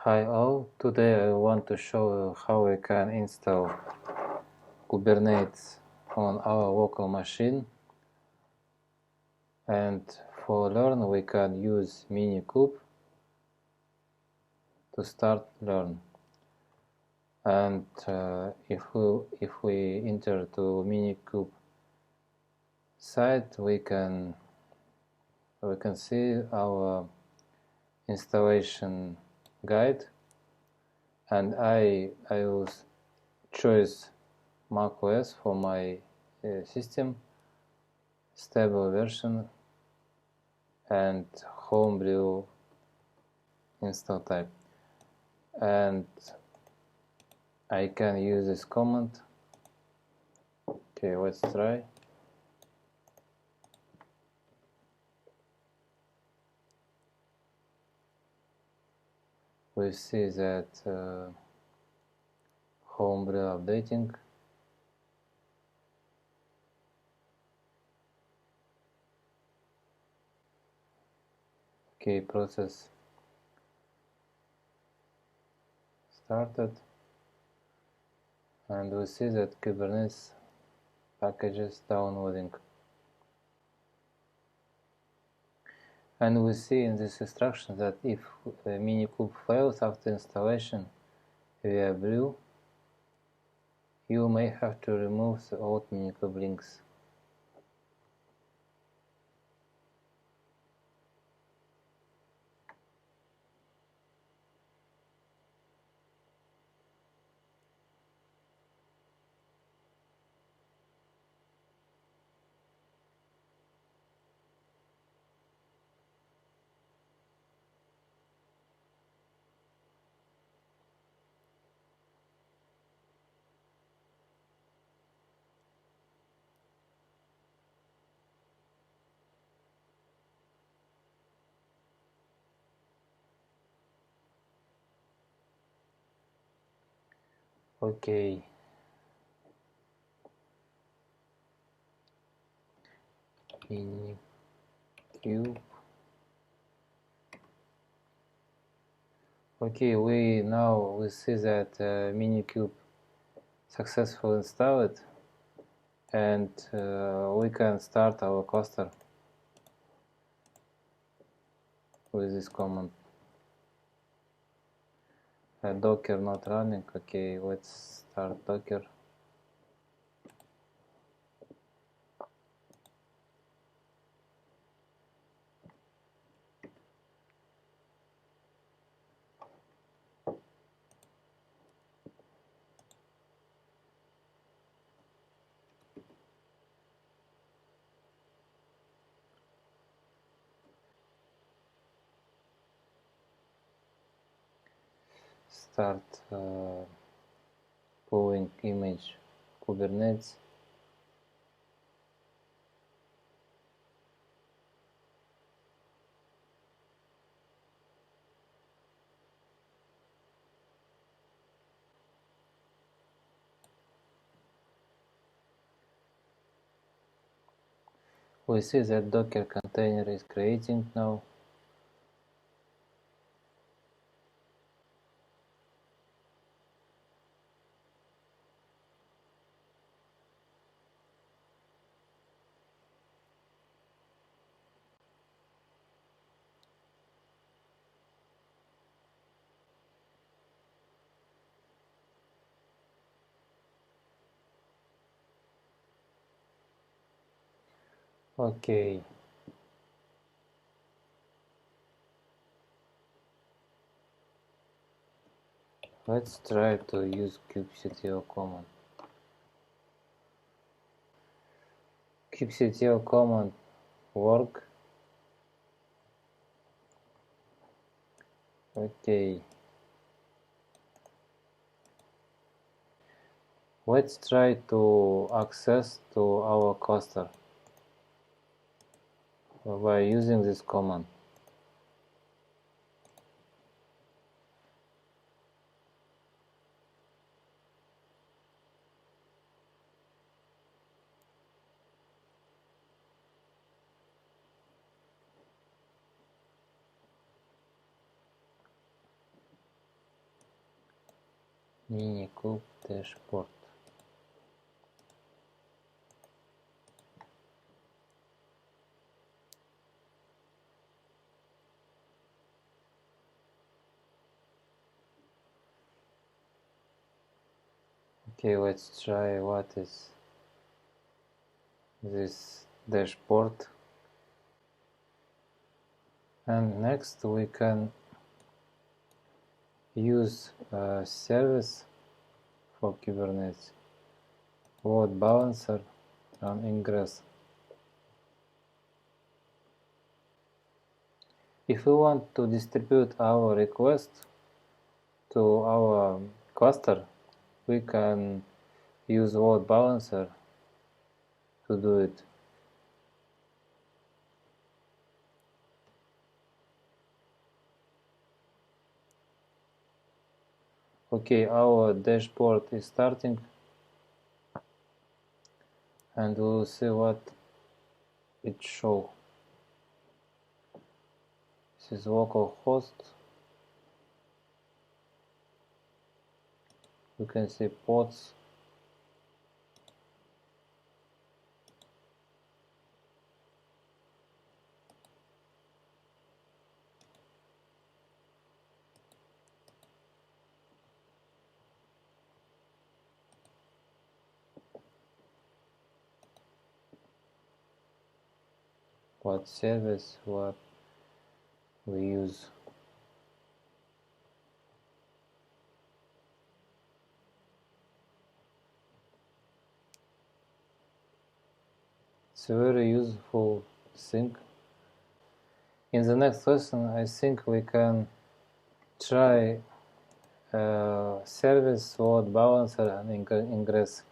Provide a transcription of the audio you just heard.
Hi all, today I want to show you how we can install Kubernetes on our local machine, and for learn we can use Minikube to start learn. And if we enter to Minikube site, we can see our installation guide, and I will choose macOS for my system, stable version, and homebrew install type, and I can use this command. Okay, let's try. We see that homebrew updating. Okay, process started, and we see that Kubernetes packages downloading. And we see in this instruction that if Minikube fails after installation via brew, you may have to remove the old Minikube links. Okay. Minikube. Okay, we see that Minikube successfully installed, and we can start our cluster with this command. Docker not running. Okay, let's start Docker. Start pulling image Kubernetes. We see that Docker container is creating now. Okay. Let's try to use kubectl command. Kubectl command work. Okay. Let's try to access to our cluster by using this command. minikube dashboard. Okay, let's try what is this dashboard. And next we can use a service for Kubernetes, load balancer and ingress. If we want to distribute our request to our cluster, we can use load balancer to do it. Okay, our dashboard is starting, and we'll see what it shows. This is localhost. You can see pods. What service what we use. It's a very useful thing. In the next lesson, I think we can try service load balancer and ingress.